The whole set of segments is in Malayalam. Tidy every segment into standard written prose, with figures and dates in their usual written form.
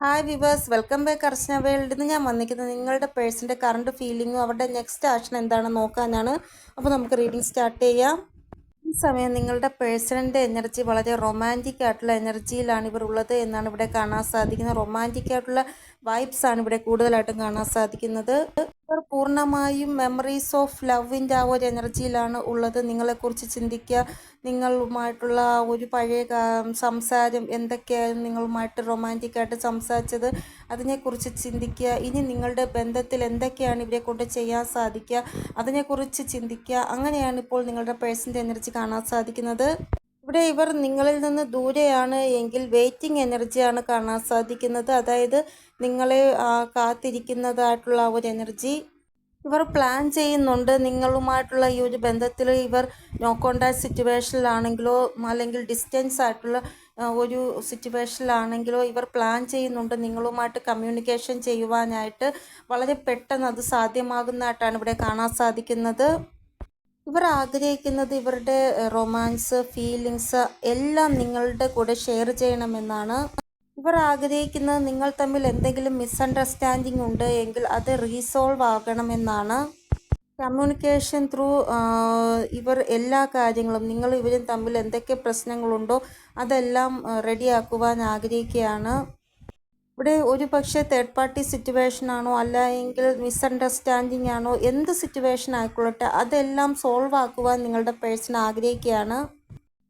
ഹായ് വിവേഴ്സ്, വെൽക്കം ബാക്ക് അർച്ചന വേൾഡ്. ഇന്ന് ഞാൻ വന്നിരിക്കുന്നത് നിങ്ങളുടെ പേഴ്സൻ്റെ കറണ്ട് ഫീലിങ്ങും അവരുടെ നെക്സ്റ്റ് ആക്ഷൻ എന്താണെന്ന് നോക്കാനാണ്. അപ്പോൾ നമുക്ക് റീഡിംഗ് സ്റ്റാർട്ട് ചെയ്യാം. ഈ സമയം നിങ്ങളുടെ പേഴ്സണിൻ്റെ എനർജി വളരെ റൊമാൻറ്റിക് ആയിട്ടുള്ള എനർജിയിലാണ് ഇവർ ഉള്ളത് എന്നാണ് ഇവിടെ കാണാൻ സാധിക്കുന്നത്. റൊമാൻറ്റിക് ആയിട്ടുള്ള വൈബ്സ് ആണ് ഇവിടെ കൂടുതലായിട്ടും കാണാൻ സാധിക്കുന്നത്. ഇവർ പൂർണ്ണമായും മെമ്മറീസ് ഓഫ് ലവിൻ്റെ ആ ഒരു എനർജിയിലാണ് ഉള്ളത്. നിങ്ങളെക്കുറിച്ച് ചിന്തിക്കുക, നിങ്ങളുമായിട്ടുള്ള ഒരു പഴയ സംസാരം എന്തൊക്കെയായിരുന്നു, നിങ്ങളുമായിട്ട് റൊമാൻറ്റിക്കായിട്ട് സംസാരിച്ചത്, അതിനെക്കുറിച്ച് ചിന്തിക്കുക. ഇനി നിങ്ങളുടെ ബന്ധത്തിൽ എന്തൊക്കെയാണ് ഇവരെ കൊണ്ട് ചെയ്യാൻ സാധിക്കുക, അതിനെക്കുറിച്ച് ചിന്തിക്കുക. അങ്ങനെയാണ് ഇപ്പോൾ നിങ്ങളുടെ പേഴ്സൻ്റെ എനർജി കാണാൻ സാധിക്കുന്നത്. ഇവിടെ ഇവർ നിങ്ങളിൽ നിന്ന് ദൂരെയാണ് എങ്കിൽ വെയിറ്റിംഗ് എനർജിയാണ് കാണാൻ സാധിക്കുന്നത്. അതായത് നിങ്ങളെ കാത്തിരിക്കുന്നതായിട്ടുള്ള ഒരു എനർജി ഇവർ പ്ലാൻ ചെയ്യുന്നുണ്ട്. നിങ്ങളുമായിട്ടുള്ള ഈ ഒരു ബന്ധത്തിൽ ഇവർ നോ കോണ്ടാക്ട് സിറ്റുവേഷനിലാണെങ്കിലോ അല്ലെങ്കിൽ ഡിസ്റ്റൻസ് ആയിട്ടുള്ള ഒരു സിറ്റുവേഷനിലാണെങ്കിലോ ഇവർ പ്ലാൻ ചെയ്യുന്നുണ്ട് നിങ്ങളുമായിട്ട് കമ്മ്യൂണിക്കേഷൻ ചെയ്യുവാനായിട്ട്. വളരെ പെട്ടെന്ന് അത് സാധ്യമാകുന്നതായിട്ടാണ് ഇവിടെ കാണാൻ സാധിക്കുന്നത്. ഇവർ ആഗ്രഹിക്കുന്നത് ഇവരുടെ റൊമാൻസ്, ഫീലിങ്സ് എല്ലാം നിങ്ങളുടെ കൂടെ ഷെയർ ചെയ്യണമെന്നാണ്. ഇവർ ആഗ്രഹിക്കുന്നത് നിങ്ങൾ തമ്മിൽ എന്തെങ്കിലും മിസ്അണ്ടർസ്റ്റാൻഡിങ് ഉണ്ട് എങ്കിൽ അത് റീസോൾവ് ആകണമെന്നാണ്. കമ്മ്യൂണിക്കേഷൻ ത്രൂ ഇവർ എല്ലാ കാര്യങ്ങളും ഇവരും തമ്മിൽ എന്തൊക്കെ പ്രശ്നങ്ങളുണ്ടോ അതെല്ലാം റെഡിയാക്കുവാൻ ആഗ്രഹിക്കുകയാണ്. ഇവിടെ ഒരു പക്ഷേ തേർഡ് പാർട്ടി സിറ്റുവേഷൻ ആണോ അല്ലെങ്കിൽ മിസ്അണ്ടർസ്റ്റാൻഡിങ് ആണോ, എന്ത് സിറ്റുവേഷൻ ആയിക്കൊള്ളട്ടെ അതെല്ലാം സോൾവ് ആക്കുവാൻ നിങ്ങളുടെ പേഴ്സൺ ആഗ്രഹിക്കുകയാണ്.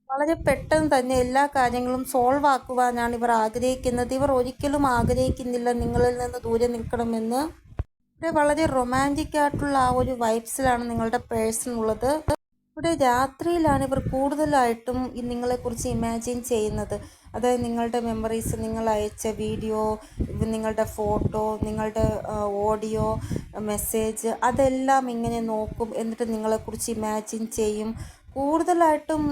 വളരെ പെട്ടെന്ന് തന്നെ എല്ലാ കാര്യങ്ങളും സോൾവ് ആക്കുവാനാണ് ഇവർ ആഗ്രഹിക്കുന്നത്. ഇവർ ഒരിക്കലും ആഗ്രഹിക്കുന്നില്ല നിങ്ങളിൽ നിന്ന് ദൂരെ നിൽക്കണമെന്ന്. ഇവിടെ വളരെ റൊമാൻറ്റിക് ആയിട്ടുള്ള ആ ഒരു വൈബ്സിലാണ് നിങ്ങളുടെ പേഴ്സൺ ഉള്ളത്. ഇവിടെ രാത്രിയിലാണ് ഇവർ കൂടുതലായിട്ടും നിങ്ങളെക്കുറിച്ച് ഇമാജിൻ ചെയ്യുന്നത്. അതായത് നിങ്ങളുടെ മെമ്മറീസ്, നിങ്ങൾ അയച്ച വീഡിയോ, നിങ്ങളുടെ ഫോട്ടോ, നിങ്ങളുടെ ഓഡിയോ മെസ്സേജ് അതെല്ലാം ഇങ്ങനെ നോക്കും. എന്നിട്ട് നിങ്ങളെക്കുറിച്ച് ഇമാജിൻ ചെയ്യും. കൂടുതലായിട്ടും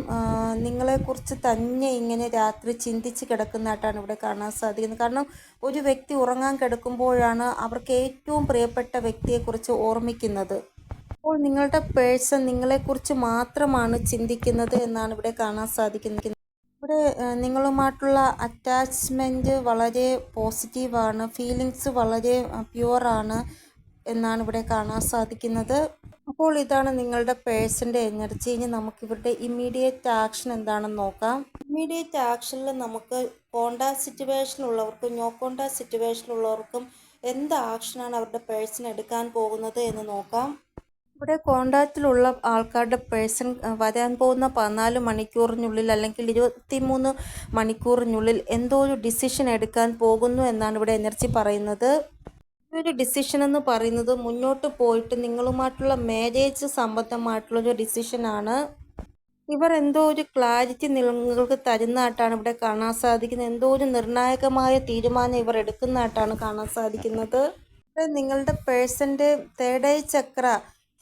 നിങ്ങളെക്കുറിച്ച് തന്നെ ഇങ്ങനെ രാത്രി ചിന്തിച്ച് കിടക്കുന്നതായിട്ടാണ് ഇവിടെ കാണാൻ സാധിക്കുന്നത്. കാരണം ഒരു വ്യക്തി ഉറങ്ങാൻ കിടക്കുമ്പോഴാണ് അവർക്ക് ഏറ്റവും പ്രിയപ്പെട്ട വ്യക്തിയെക്കുറിച്ച് ഓർമ്മിക്കുന്നത്. അപ്പോൾ നിങ്ങളുടെ പേഴ്സൺ നിങ്ങളെക്കുറിച്ച് മാത്രമാണ് ചിന്തിക്കുന്നത് എന്നാണ് ഇവിടെ കാണാൻ സാധിക്കുന്നത്. ഇവിടെ നിങ്ങളുമായിട്ടുള്ള അറ്റാച്ച്മെൻറ്റ് വളരെ പോസിറ്റീവാണ്, ഫീലിങ്സ് വളരെ പ്യുവറാണ് എന്നാണ് ഇവിടെ കാണാൻ സാധിക്കുന്നത്. അപ്പോൾ ഇതാണ് നിങ്ങളുടെ പേഴ്സൻ്റെ എനർജി. ഇനി നമുക്ക് ഇവരുടെ ഇമ്മീഡിയറ്റ് ആക്ഷൻ എന്താണെന്ന് നോക്കാം. ഇമ്മീഡിയറ്റ് ആക്ഷനിൽ നമുക്ക് കോണ്ടാക്ട് സിറ്റുവേഷനുള്ളവർക്കും നോ കോണ്ടാക്ട് സിറ്റുവേഷനുള്ളവർക്കും എന്ത് ആക്ഷനാണ് അവരുടെ പേഴ്സൺ എടുക്കാൻ പോകുന്നത് എന്ന് നോക്കാം. ഇവിടെ കോണ്ടാക്റ്റിലുള്ള ആൾക്കാരുടെ പേഴ്സൺ വരാൻ പോകുന്ന 14 മണിക്കൂറിനുള്ളിൽ അല്ലെങ്കിൽ 23 മണിക്കൂറിനുള്ളിൽ എന്തോ ഒരു ഡിസിഷൻ എടുക്കാൻ പോകുന്നു എന്നാണ് ഇവിടെ എനർജി പറയുന്നത്. ഈ ഒരു ഡിസിഷൻ എന്ന് പറയുന്നത് മുന്നോട്ട് പോയിട്ട് നിങ്ങളുമായിട്ടുള്ള മാരേജ് സംബന്ധമായിട്ടുള്ളൊരു ഡിസിഷനാണ്. ഇവർ എന്തോ ഒരു ക്ലാരിറ്റി നിങ്ങൾക്ക് തരുന്നതായിട്ടാണ് ഇവിടെ കാണാൻ സാധിക്കുന്നത്. എന്തോ ഒരു നിർണായകമായ തീരുമാനം ഇവർ എടുക്കുന്നതായിട്ടാണ് കാണാൻ സാധിക്കുന്നത്. നിങ്ങളുടെ പേഴ്സൻ്റെ തേർഡ് ഐ ചക്ര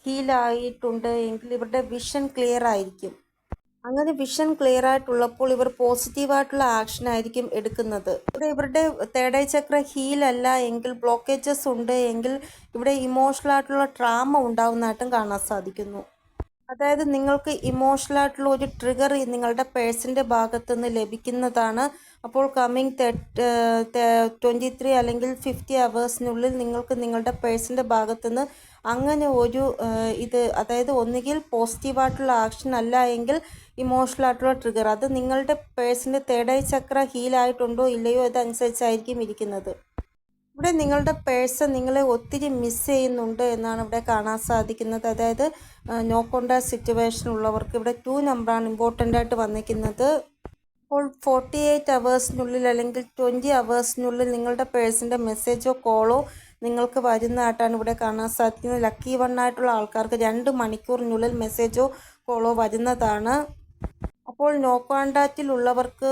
ഹീലായിട്ടുണ്ട് എങ്കിൽ ഇവരുടെ വിഷൻ ക്ലിയർ ആയിരിക്കും. അങ്ങനെ വിഷൻ ക്ലിയർ ആയിട്ടുള്ളപ്പോൾ ഇവർ പോസിറ്റീവായിട്ടുള്ള ആക്ഷൻ ആയിരിക്കും എടുക്കുന്നത്. ഇവിടെ ഇവരുടെ തേർഡ് ഐ ചക്ര ഹീലല്ല എങ്കിൽ ബ്ലോക്കേജസ് ഉണ്ട് എങ്കിൽ ഇവിടെ ഇമോഷണൽ ആയിട്ടുള്ള ട്രാമ ഉണ്ടാവുന്നതായിട്ടും കാണാൻ സാധിക്കുന്നു. അതായത് നിങ്ങൾക്ക് ഇമോഷണൽ ആയിട്ടുള്ള ഒരു ട്രിഗർ നിങ്ങളുടെ പേഴ്സൻ്റെ ഭാഗത്തു നിന്ന് ലഭിക്കുന്നതാണ്. അപ്പോൾ കമ്മിങ് 23 അല്ലെങ്കിൽ 50 അവേഴ്സിനുള്ളിൽ നിങ്ങൾക്ക് നിങ്ങളുടെ പേഴ്സൻ്റെ ഭാഗത്തുനിന്ന് അങ്ങനെ ഒരു അതായത് ഒന്നുകിൽ പോസിറ്റീവായിട്ടുള്ള ആക്ഷൻ അല്ല എങ്കിൽ ഇമോഷണൽ ആയിട്ടുള്ള ട്രിഗർ, അത് നിങ്ങളുടെ പേഴ്സൻ്റെ തേർഡ് ഐ ചക്ര ഹീലായിട്ടുണ്ടോ ഇല്ലയോ ഇതനുസരിച്ചായിരിക്കും ഇരിക്കുന്നത്. ഇവിടെ നിങ്ങളുടെ പേഴ്സൺ നിങ്ങളെ ഒത്തിരി മിസ് ചെയ്യുന്നുണ്ട് എന്നാണ് ഇവിടെ കാണാൻ സാധിക്കുന്നത്. അതായത് നോ കോണ്ടാക്ട് സിറ്റുവേഷൻ ഉള്ളവർക്ക് ഇവിടെ 2 നമ്പറാണ് ഇമ്പോർട്ടൻ്റ് ആയിട്ട് വന്നിരിക്കുന്നത്. അപ്പോൾ 48 അവേഴ്സിനുള്ളിൽ അല്ലെങ്കിൽ 20 അവേഴ്സിനുള്ളിൽ നിങ്ങളുടെ പേഴ്സൻ്റെ മെസ്സേജോ കോളോ നിങ്ങൾക്ക് വരുന്നതായിട്ടാണ് ഇവിടെ കാണാൻ സാധിക്കുന്നത്. ലക്കി വണ്ണായിട്ടുള്ള ആൾക്കാർക്ക് 2 മണിക്കൂറിനുള്ളിൽ മെസ്സേജോ കോളോ വരുന്നതാണ്. അപ്പോൾ നോ കോണ്ടാക്റ്റിലുള്ളവർക്ക്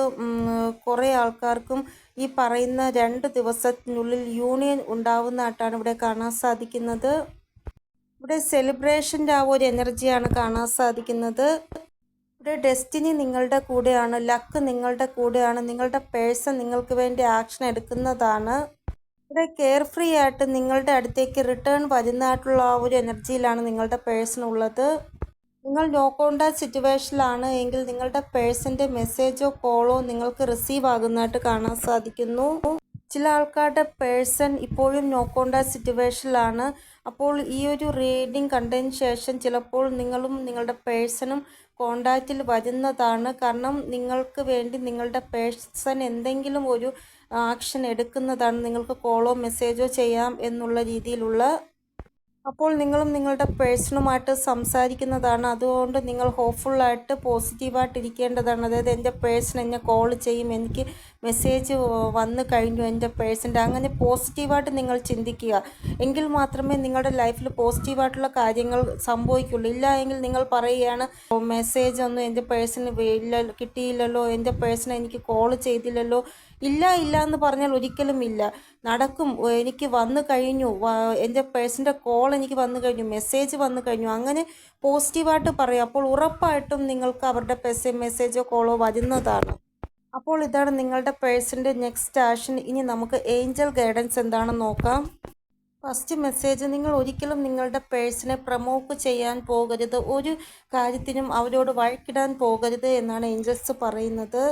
കുറേ ആൾക്കാർക്കും ഈ പറയുന്ന 2 ദിവസത്തിനുള്ളിൽ യൂണിയൻ ഉണ്ടാവുന്നതായിട്ടാണ് ഇവിടെ കാണാൻ സാധിക്കുന്നത്. ഇവിടെ സെലിബ്രേഷൻ്റെ ആ ഒരു എനർജിയാണ് കാണാൻ സാധിക്കുന്നത്. ഇവിടെ ഡെസ്റ്റിനി നിങ്ങളുടെ കൂടെയാണ്, ലക്ക് നിങ്ങളുടെ കൂടെയാണ്, നിങ്ങളുടെ പേഴ്സൺ നിങ്ങൾക്ക് വേണ്ടി ആക്ഷൻ എടുക്കുന്നതാണ്. ഇവിടെ കെയർ ഫ്രീ ആയിട്ട് നിങ്ങളുടെ അടുത്തേക്ക് റിട്ടേൺ വരുന്നതായിട്ടുള്ള ആ ഒരു എനർജിയിലാണ് നിങ്ങളുടെ പേഴ്സൺ ഉള്ളത്. നിങ്ങൾ നോ കോണ്ടാക്ട് സിറ്റുവേഷനിലാണ് എങ്കിൽ നിങ്ങളുടെ പേഴ്സൻ്റെ മെസ്സേജോ കോളോ നിങ്ങൾക്ക് റിസീവ് ആകുന്നതായിട്ട് കാണാൻ സാധിക്കുന്നു. ചില ആൾക്കാരുടെ പേഴ്സൺ ഇപ്പോഴും നോ കോണ്ടാക്ട് സിറ്റുവേഷനിലാണ്. അപ്പോൾ ഈ ഒരു റീഡിംഗ് കണ്ടതിന് ശേഷം ചിലപ്പോൾ നിങ്ങളും നിങ്ങളുടെ പേഴ്സണും കോണ്ടാക്റ്റിൽ വരുന്നതാണ്. കാരണം നിങ്ങൾക്ക് വേണ്ടി നിങ്ങളുടെ പേഴ്സൺ എന്തെങ്കിലും ഒരു ആക്ഷൻ എടുക്കുന്നതാണ്. നിങ്ങൾക്ക് കോളോ മെസ്സേജോ ചെയ്യാം എന്നുള്ള രീതിയിലുള്ള. അപ്പോൾ നിങ്ങളും നിങ്ങളുടെ പേഴ്സണുമായിട്ട് സംസാരിക്കുന്നതാണ്. അതുകൊണ്ട് നിങ്ങൾ ഹോപ്പ്ഫുള്ളായിട്ട് പോസിറ്റീവായിട്ട് ഇരിക്കേണ്ടതാണ്. അതായത് എൻ്റെ പേഴ്സൺ എന്നെ കോൾ ചെയ്യും, എനിക്ക് മെസ്സേജ് വന്നു കഴിഞ്ഞു എൻ്റെ പേഴ്സൻ്റെ, അങ്ങനെ പോസിറ്റീവായിട്ട് നിങ്ങൾ ചിന്തിക്കുക. എങ്കിൽ മാത്രമേ നിങ്ങളുടെ ലൈഫിൽ പോസിറ്റീവായിട്ടുള്ള കാര്യങ്ങൾ സംഭവിക്കുള്ളൂ. ഇല്ല എങ്കിൽ നിങ്ങൾ പറയുകയാണ് മെസ്സേജ് ഒന്നും എൻ്റെ പേഴ്സണ് ഇല്ല, കിട്ടിയില്ലല്ലോ, എൻ്റെ പേഴ്സൺ എനിക്ക് കോൾ ചെയ്തില്ലല്ലോ. ഇല്ല ഇല്ല എന്ന് പറഞ്ഞാൽ ഒരിക്കലും ഇല്ല, നടക്കും. എനിക്ക് വന്നു കഴിഞ്ഞു, എൻ്റെ പേഴ്സൻ്റെ കോൾ എനിക്ക് വന്നു കഴിഞ്ഞു, മെസ്സേജ് വന്നു കഴിഞ്ഞു, അങ്ങനെ പോസിറ്റീവായിട്ട് പറയാം. അപ്പോൾ ഉറപ്പായിട്ടും നിങ്ങൾക്ക് അവരുടെ മെസ്സേജോ കോളോ വരുന്നതാണ്. അപ്പോൾ ഇതാണ് നിങ്ങളുടെ പേഴ്സൻ്റെ നെക്സ്റ്റ് ആക്ഷൻ. ഇനി നമുക്ക് ഏഞ്ചൽ ഗൈഡൻസ് എന്താണെന്ന് നോക്കാം. ഫസ്റ്റ് മെസ്സേജ്: നിങ്ങൾ ഒരിക്കലും നിങ്ങളുടെ പേഴ്സണെ പ്രൊമോട്ട് ചെയ്യാൻ പോകരുത്, ഒരു കാര്യത്തിനും അവരോട് വഴക്കിടാൻ പോകരുത് എന്നാണ് ഏഞ്ചൽസ് പറയുന്നത്.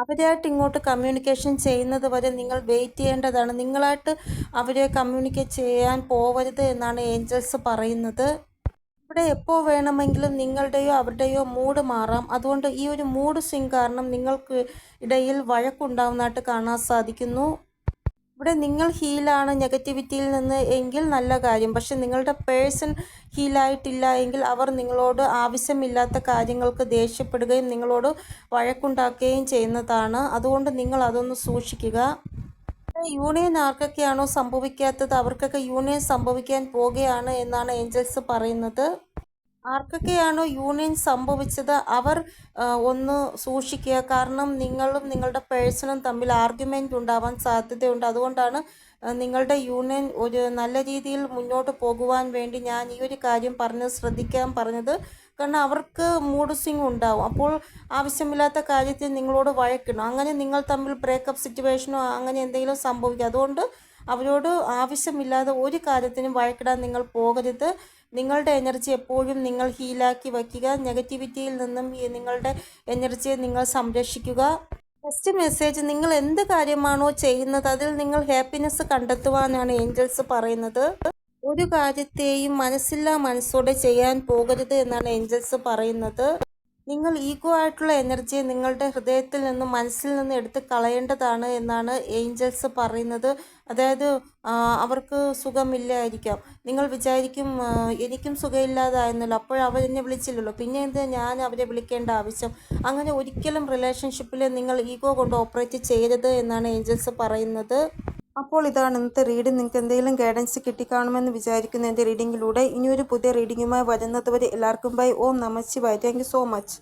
അവരായിട്ട് ഇങ്ങോട്ട് കമ്മ്യൂണിക്കേഷൻ ചെയ്യുന്നത് വരെ നിങ്ങൾ വെയിറ്റ് ചെയ്യേണ്ടതാണ്. നിങ്ങളായിട്ട് അവരെ കമ്മ്യൂണിക്കേറ്റ് ചെയ്യാൻ പോവരുത് എന്നാണ് ഏഞ്ചൽസ് പറയുന്നത്. ഇവിടെ എപ്പോൾ വേണമെങ്കിലും നിങ്ങളുടെയോ അവരുടെയോ മൂഡ് മാറാം. അതുകൊണ്ട് ഈ ഒരു മൂഡ് സ്വിങ് കാരണം നിങ്ങൾക്ക് ഇടയിൽ വഴക്കുണ്ടാവുന്നതായിട്ട് കാണാൻ സാധിക്കുന്നു. ഇവിടെ നിങ്ങൾ ഹീലാണ് നെഗറ്റിവിറ്റിയിൽ നിന്ന് എങ്കിൽ നല്ല കാര്യം. പക്ഷെ നിങ്ങളുടെ പേഴ്സൺ ഹീലായിട്ടില്ല എങ്കിൽ അവർ നിങ്ങളോട് ആവശ്യമില്ലാത്ത കാര്യങ്ങൾക്ക് ദേഷ്യപ്പെടുകയും നിങ്ങളോട് വഴക്കുണ്ടാക്കുകയും ചെയ്യുന്നതാണ്. അതുകൊണ്ട് നിങ്ങൾ അതൊന്ന് സൂക്ഷിക്കുക. യൂണിയൻ ആർക്കൊക്കെയാണോ സംഭവിക്കാത്തത് അവർക്കൊക്കെ യൂണിയൻ സംഭവിക്കാൻ പോകുകയാണ് എന്നാണ് ഏഞ്ചൽസ് പറയുന്നത്. ആർക്കൊക്കെയാണോ യൂണിയൻ സംഭവിച്ചത് അവർ ഒന്ന് സൂക്ഷിക്കുക. കാരണം നിങ്ങളും നിങ്ങളുടെ പേഴ്സണും തമ്മിൽ ആർഗ്യുമെൻ്റ് ഉണ്ടാവാൻ സാധ്യതയുണ്ട്. അതുകൊണ്ടാണ് നിങ്ങളുടെ യൂണിയൻ ഒരു നല്ല രീതിയിൽ മുന്നോട്ട് പോകുവാൻ വേണ്ടി ഞാൻ ഈ ഒരു കാര്യം ശ്രദ്ധിക്കാൻ പറഞ്ഞത്. കാരണം അവർക്ക് മൂഡ് സ്വിങ് ഉണ്ടാവും. അപ്പോൾ ആവശ്യമില്ലാത്ത കാര്യത്തിൽ നിങ്ങളോട് വഴക്കണം, അങ്ങനെ നിങ്ങൾ തമ്മിൽ ബ്രേക്കപ്പ് സിറ്റുവേഷനോ അങ്ങനെ എന്തെങ്കിലും സംഭവിക്കും. അതുകൊണ്ട് അവരോട് ആവശ്യമില്ലാതെ ഒരു കാര്യത്തിനും വഴക്കിടാൻ നിങ്ങൾ പോകരുത്. നിങ്ങളുടെ എനർജി എപ്പോഴും നിങ്ങൾ ഹീലാക്കി വയ്ക്കുക. നെഗറ്റിവിറ്റിയിൽ നിന്നും നിങ്ങളുടെ എനർജിയെ നിങ്ങൾ സംരക്ഷിക്കുക. നെക്സ്റ്റ് മെസ്സേജ്: നിങ്ങൾ എന്ത് കാര്യമാണോ ചെയ്യുന്നത് അതിൽ നിങ്ങൾ ഹാപ്പിനെസ് കണ്ടെത്തുവാനാണ് ഏഞ്ചൽസ് പറയുന്നത്. ഒരു കാര്യത്തെയും മനസ്സോടെ ചെയ്യാൻ പോകരുത് എന്നാണ് ഏഞ്ചൽസ് പറയുന്നത്. നിങ്ങൾ ഈഗോ ആയിട്ടുള്ള എനർജിയെ നിങ്ങളുടെ ഹൃദയത്തിൽ നിന്നും മനസ്സിൽ നിന്നും എടുത്ത് കളയേണ്ടതാണ് എന്നാണ് ഏഞ്ചൽസ് പറയുന്നത്. അതായത് അവർക്ക് സുഖമില്ലായിരിക്കാം. നിങ്ങൾ വിചാരിക്കും എനിക്കും സുഖമില്ലാതായിരുന്നല്ലോ, അപ്പോഴവരെന്നെ വിളിച്ചില്ലല്ലോ, പിന്നെ എന്താ ഞാൻ അവരെ വിളിക്കേണ്ട ആവശ്യം. അങ്ങനെ ഒരിക്കലും റിലേഷൻഷിപ്പിൽ നിങ്ങൾ ഈഗോ കൊണ്ട് ഓപ്പറേറ്റ് ചെയ്യരുത് എന്നാണ് ഏഞ്ചൽസ് പറയുന്നത്. അപ്പോൾ ഇതാണ് ഇന്നത്തെ റീഡിംഗ്. നിങ്ങൾക്ക് എന്തെങ്കിലും ഗൈഡൻസ് കിട്ടിക്കാണുമെന്ന് വിചാരിക്കുന്നു എൻ്റെ റീഡിങ്ങിലൂടെ. ഇനിയൊരു പുതിയ റീഡിങ്ങുമായി വരുന്നത് വരെ എല്ലാവർക്കും ബൈ. ഓം നമഃ ശിവായ. Thank you so much.